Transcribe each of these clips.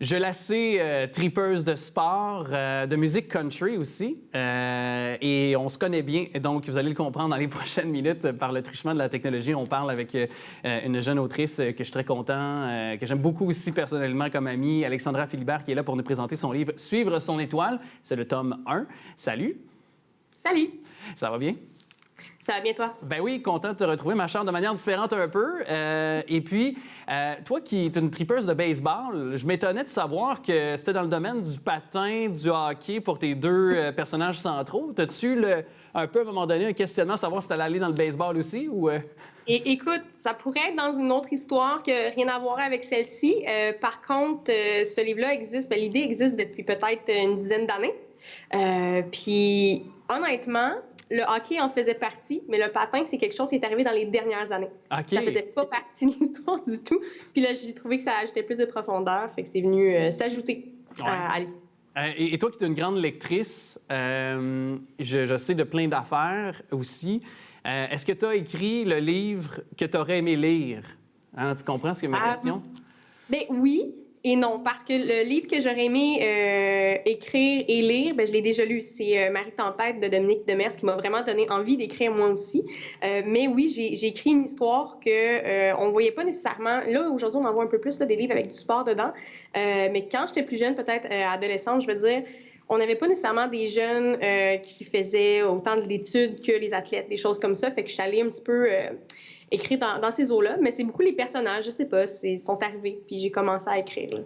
Je la sais tripeuse de sport, de musique country aussi. Et on se connaît bien, donc vous allez le comprendre dans les prochaines minutes par le truchement de la technologie. On parle avec une jeune autrice que je suis très content, que j'aime beaucoup aussi personnellement comme amie, Alexandra Philibert, qui est là pour nous présenter son livre « Suivre son étoile ». C'est le tome 1. Salut! Salut! Ça va bien? Ça va bien, toi? Ben oui, content de te retrouver, ma chère, de manière différente un peu. Et puis, toi qui es une tripeuse de baseball, je m'étonnais de savoir que c'était dans le domaine du patin, du hockey pour tes deux personnages centraux. T'as-tu un peu, à un moment donné, un questionnement à savoir si t'allais aller dans le baseball aussi ou... Et, écoute, ça pourrait être dans une autre histoire que rien à voir avec celle-ci. Par contre, ce livre-là existe, l'idée existe depuis peut-être une dizaine d'années. Puis, honnêtement, le hockey en faisait partie, mais le patin, c'est quelque chose qui est arrivé dans les dernières années. Okay. Ça faisait pas partie de l'histoire du tout. Puis là, j'ai trouvé que ça ajoutait plus de profondeur, fait que c'est venu s'ajouter à l'histoire. Et toi qui es une grande lectrice, je sais de plein d'affaires aussi. Est-ce que tu as écrit le livre que tu aurais aimé lire? Hein, tu comprends ce que ma question? Bien, oui et non, parce que le livre que j'aurais aimé écrire et lire, je l'ai déjà lu. C'est Marie Tempête de Dominique Demers qui m'a vraiment donné envie d'écrire moi aussi. Mais oui, j'ai écrit une histoire qu'on ne voyait pas nécessairement. Là, aujourd'hui, on en voit un peu plus des livres avec du sport dedans. Mais quand j'étais plus jeune, peut-être adolescente, je veux dire, on n'avait pas nécessairement des jeunes qui faisaient autant d'études que les athlètes, des choses comme ça. Fait que je suis allée un petit peu écrire dans ces eaux-là. Mais c'est beaucoup les personnages, je sais pas, sont arrivés. Puis j'ai commencé à écrire.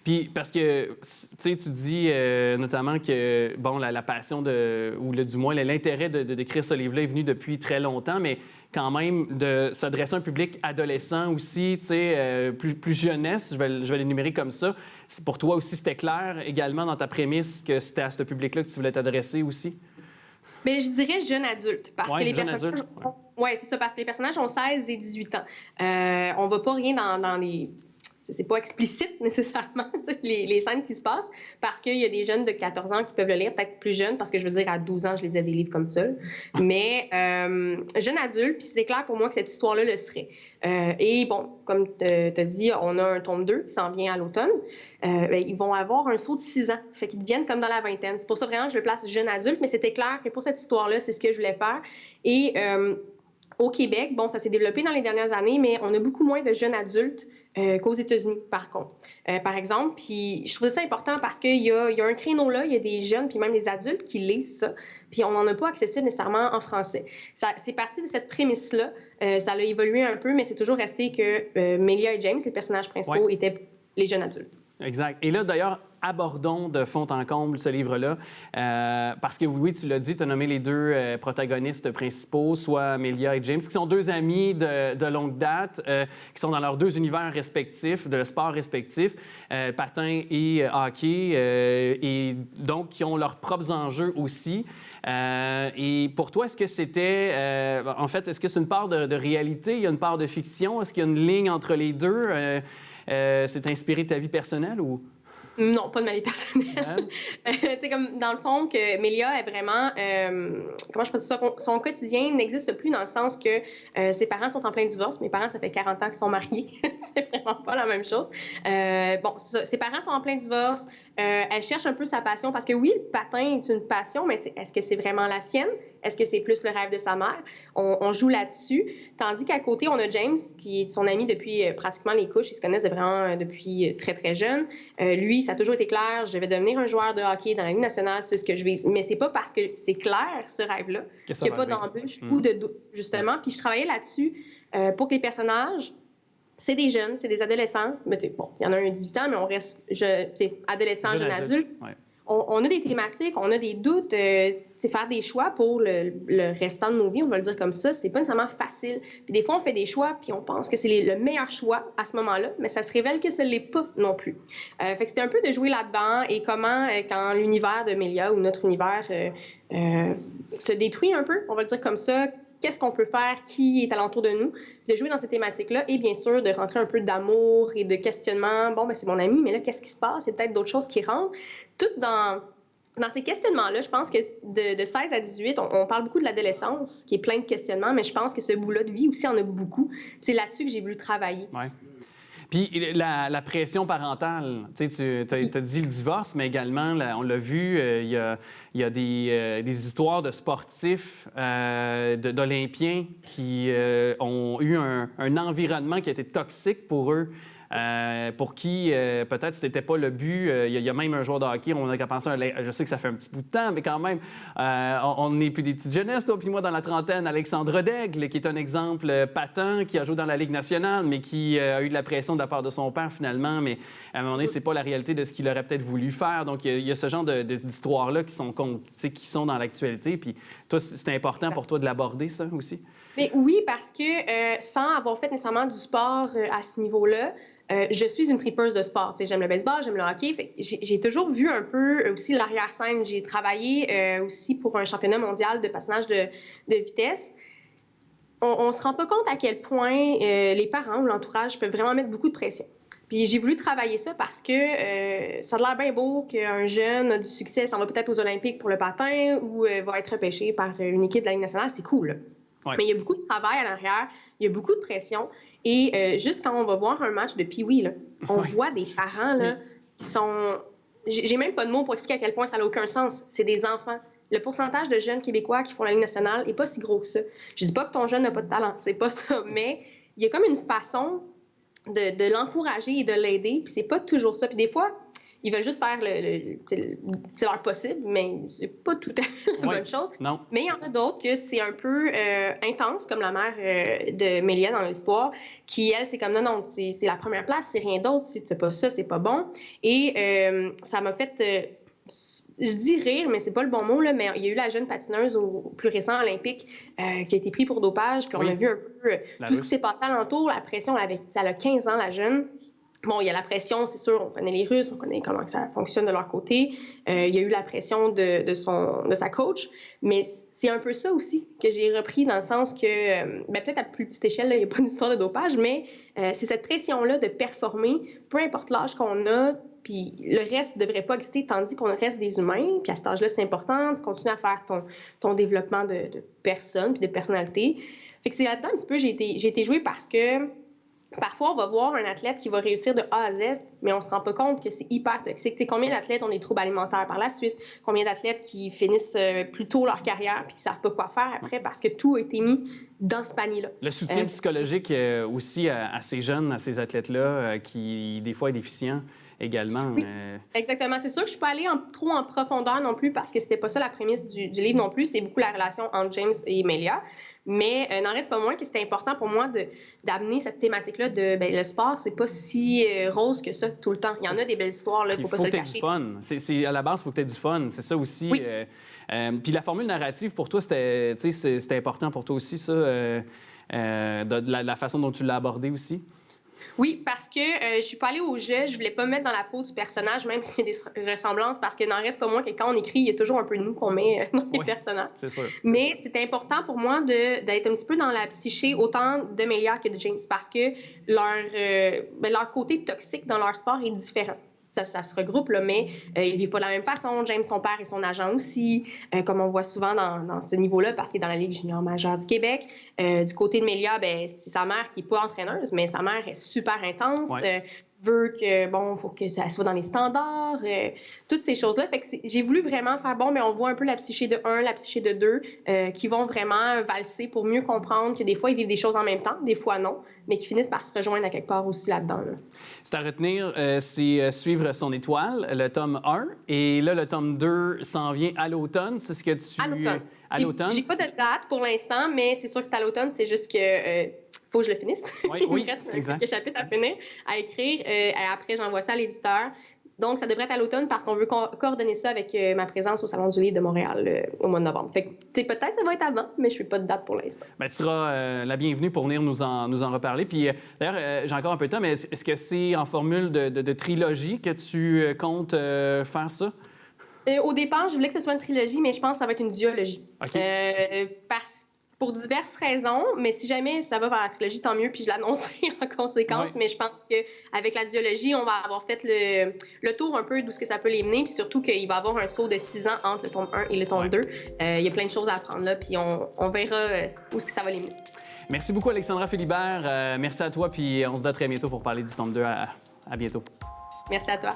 Puis parce que, tu sais, tu dis notamment que, bon, la passion ou du moins l'intérêt d'écrire ce livre-là est venu depuis très longtemps, mais quand même de s'adresser à un public adolescent aussi, tu sais, plus jeunesse, je vais l'énumérer comme ça. Pour toi aussi, c'était clair également dans ta prémisse que c'était à ce public-là que tu voulais t'adresser aussi? Bien, je dirais jeune adulte, parce que les personnages... Adulte, ouais, c'est ça, parce que les personnages ont 16 et 18 ans. On ne va pas rien dans les... C'est pas explicite nécessairement, les scènes qui se passent, parce qu'il y a des jeunes de 14 ans qui peuvent le lire, peut-être plus jeunes, parce que je veux dire, à 12 ans, je lisais des livres comme ça. Mais jeune adulte, puis c'était clair pour moi que cette histoire-là le serait. Et bon, comme tu as dit, on a un tome 2 qui s'en vient à l'automne. Ils vont avoir un saut de 6 ans, fait qu'ils deviennent comme dans la vingtaine. C'est pour ça vraiment que je le place jeune adulte, mais c'était clair que pour cette histoire-là, c'est ce que je voulais faire. Et au Québec, bon, ça s'est développé dans les dernières années, mais on a beaucoup moins de jeunes adultes qu'aux États-Unis, par contre. Par exemple, puis je trouvais ça important parce qu'il y a un créneau là, il y a des jeunes, puis même des adultes qui lisent ça, puis on n'en a pas accessible nécessairement en français. C'est parti de cette prémisse-là. Ça a évolué un peu, mais c'est toujours resté que Melia et James, les personnages principaux, étaient les jeunes adultes. Exact. Et là, d'ailleurs, abordons de fond en comble ce livre-là, parce que oui, tu l'as dit, tu as nommé les deux protagonistes principaux, soit Melia et James, qui sont deux amis de longue date, qui sont dans leurs deux univers respectifs, de sport respectifs, patin et hockey, et donc qui ont leurs propres enjeux aussi. Et pour toi, est-ce que c'était... en fait, est-ce que c'est une part de réalité? Il y a une part de fiction? Est-ce qu'il y a une ligne entre les deux? C'est inspiré de ta vie personnelle ou... Non, pas de ma vie personnelle. Tu sais, comme dans le fond, que Melia est vraiment... comment je peux dire ça? Son quotidien n'existe plus dans le sens que ses parents sont en plein divorce. Mes parents, ça fait 40 ans qu'ils sont mariés. C'est vraiment pas la même chose. Bon, c'est ça. Ses parents sont en plein divorce. Elle cherche un peu sa passion parce que oui, le patin est une passion, mais est-ce que c'est vraiment la sienne? Est-ce que c'est plus le rêve de sa mère? On joue là-dessus. Tandis qu'à côté, on a James, qui est son ami depuis pratiquement les couches. Ils se connaissent vraiment depuis très, très jeune. Lui, ça a toujours été clair, je vais devenir un joueur de hockey dans la Ligue nationale, c'est ce que je vise. Mais c'est pas parce que c'est clair, ce rêve-là, qu'il n'y a pas d'embûche ou de doute, justement. Puis je travaillais là-dessus pour que les personnages, c'est des jeunes, c'est des adolescents. Mais bon, il y en a un 18 ans, mais on reste adolescent, jeune adulte. Ouais. On a des thématiques, on a des doutes. Faire des choix pour le restant de nos vies, on va le dire comme ça, c'est pas nécessairement facile. Puis des fois, on fait des choix, puis on pense que c'est le meilleur choix à ce moment-là, mais ça se révèle que ce l'est pas non plus. Fait que c'était un peu de jouer là-dedans et comment, quand l'univers de Melia ou notre univers se détruit un peu, on va le dire comme ça, qu'est-ce qu'on peut faire, qui est alentour de nous, de jouer dans ces thématiques-là et bien sûr de rentrer un peu d'amour et de questionnement. Bon, c'est mon ami, mais là, qu'est-ce qui se passe? Il y a peut-être d'autres choses qui rentrent. Tout dans ces questionnements-là, je pense que de 16 à 18, on parle beaucoup de l'adolescence, qui est plein de questionnements, mais je pense que ce bout-là de vie aussi en a beaucoup. C'est là-dessus que j'ai voulu travailler. Ouais. Puis la pression parentale, tu sais, tu as dit le divorce, mais également, on l'a vu, il y a des histoires de sportifs, d'Olympiens qui ont eu un environnement qui a été toxique pour eux. Pour qui, peut-être, ce n'était pas le but. Il y a même un joueur de hockey, on a qu'à penser, je sais que ça fait un petit bout de temps, mais quand même, on n'est plus des petites jeunesses, toi puis moi, dans la trentaine. Alexandre Daigle, qui est un exemple patent, qui a joué dans la Ligue nationale, mais qui a eu de la pression de la part de son père, finalement. Mais à un moment donné, c'est pas la réalité de ce qu'il aurait peut-être voulu faire. Donc, il y a ce genre d'histoires-là qui sont dans l'actualité. Puis toi, c'est important pour toi de l'aborder, ça, aussi? Mais oui, parce que sans avoir fait nécessairement du sport à ce niveau-là, je suis une tripeuse de sport. J'aime le baseball, j'aime le hockey. J'ai toujours vu un peu aussi l'arrière-scène. J'ai travaillé aussi pour un championnat mondial de patinage de vitesse. On se rend pas compte à quel point les parents ou l'entourage peuvent vraiment mettre beaucoup de pression. Puis j'ai voulu travailler ça parce que ça a l'air bien beau qu'un jeune a du succès, s'en va peut-être aux Olympiques pour le patin ou va être repêché par une équipe de la Ligue nationale. C'est cool, là. Ouais. Mais il y a beaucoup de travail à l'arrière, il y a beaucoup de pression. Et juste quand on va voir un match de Pee-Wee, là, on voit des parents là, qui sont... J'ai même pas de mots pour expliquer à quel point ça n'a aucun sens. C'est des enfants. Le pourcentage de jeunes Québécois qui font la Ligue nationale n'est pas si gros que ça. Je dis pas que ton jeune n'a pas de talent, c'est pas ça. Mais il y a comme une façon de l'encourager et de l'aider. Puis c'est pas toujours ça. Puis des fois, ils veulent juste faire c'est leur possible, mais c'est pas tout à fait la bonne chose. Non. Mais il y en a d'autres que c'est un peu intense, comme la mère de Mélia dans l'histoire, qui, elle, c'est comme non, c'est la première place, c'est rien d'autre. Si tu sais pas ça, c'est pas bon. Et ça m'a fait... je dis rire, mais c'est pas le bon mot, là, mais il y a eu la jeune patineuse au plus récent olympique qui a été prise pour dopage, puis on a vu un peu tout ce qui s'est passé alentour, la pression, elle a 15 ans, la jeune. Bon, il y a la pression, c'est sûr, on connaît les Russes, on connaît comment ça fonctionne de leur côté. Il y a eu la pression de sa coach, mais c'est un peu ça aussi que j'ai repris dans le sens que, peut-être à plus petite échelle, là, il n'y a pas d'histoire de dopage, mais c'est cette pression-là de performer, peu importe l'âge qu'on a, puis le reste ne devrait pas exister, tandis qu'on reste des humains, puis à cet âge-là, c'est important de continuer à faire ton développement de personne, puis de personnalité. Fait que c'est là-dedans un petit peu, j'ai été jouée parce que parfois, on va voir un athlète qui va réussir de A à Z, mais on ne se rend pas compte que c'est hyper toxique. T'sais, combien d'athlètes ont des troubles alimentaires par la suite? Combien d'athlètes qui finissent plus tôt leur carrière et qui ne savent pas quoi faire après parce que tout a été mis dans ce panier-là? Le soutien psychologique aussi à ces jeunes, à ces athlètes-là, qui, des fois, est déficient également. Oui, exactement. C'est sûr que je ne suis pas allée trop en profondeur non plus parce que c'était pas ça la prémisse du livre non plus. C'est beaucoup la relation entre James et Mélia. Mais n'en reste pas moins que c'était important pour moi d'amener cette thématique-là de le sport, c'est pas si rose que ça tout le temps. Il y en a des belles histoires, il ne faut pas se le cacher. Du fun. À la base, il faut que tu aies du fun. C'est ça aussi. Oui. Puis la formule narrative, pour toi, c'était important pour toi aussi, ça, de la façon dont tu l'as abordé aussi? Oui, parce que je suis pas allée au jeu, je voulais pas me mettre dans la peau du personnage, même s'il y a des ressemblances, parce qu'il n'en reste pas moins que quand on écrit, il y a toujours un peu de nous qu'on met dans les personnages. C'est sûr. Mais c'était important pour moi d'être un petit peu dans la psyché autant de Mélia que de James, parce que leur côté toxique dans leur sport est différent. Ça se regroupe, là, mais ils ne vivent pas de la même façon. James, son père, et son agent aussi, comme on voit souvent dans ce niveau-là, parce qu'il est dans la Ligue junior majeure du Québec. Du côté de Mélia, c'est sa mère qui n'est pas entraîneuse, mais sa mère est super intense. Ouais. Veut que, faut que ça soit dans les standards, toutes ces choses-là. Fait que j'ai voulu vraiment faire, mais on voit un peu la psyché de 1, la psyché de 2, qui vont vraiment valser pour mieux comprendre que des fois, ils vivent des choses en même temps, des fois non, mais qui finissent par se rejoindre à quelque part aussi là-dedans. Là. C'est à retenir, c'est Suivre son étoile, le tome 1. Et là, le tome 2 s'en vient à l'automne. C'est ce que tu... À l'automne. J'ai pas de date pour l'instant, mais c'est sûr que c'est à l'automne. C'est juste que faut que je le finisse. Oui, Il me reste quelques chapitres à finir, à écrire. Après, j'envoie ça à l'éditeur. Donc, ça devrait être à l'automne parce qu'on veut coordonner ça avec ma présence au Salon du Livre de Montréal au mois de novembre. Fait que, peut-être ça va être avant, mais je ne fais pas de date pour l'instant. Tu seras la bienvenue pour venir nous en reparler. Puis, d'ailleurs, j'ai encore un peu de temps, mais est-ce que c'est en formule de trilogie que tu comptes faire ça? Au départ, je voulais que ce soit une trilogie, mais je pense que ça va être une duologie. Okay. Pour diverses raisons, mais si jamais ça va vers la trilogie, tant mieux, puis je l'annoncerai en conséquence. Oui. Mais je pense qu'avec la duologie, on va avoir fait le tour un peu d'où ce que ça peut les mener, puis surtout qu'il va y avoir un saut de 6 ans entre le tome 1 et le tome 2. Il y a plein de choses à apprendre là, puis on verra où est-ce que ça va les mener. Merci beaucoup, Alexandra Philibert. Merci à toi, puis on se dit à très bientôt pour parler du tome 2. À bientôt. Merci à toi.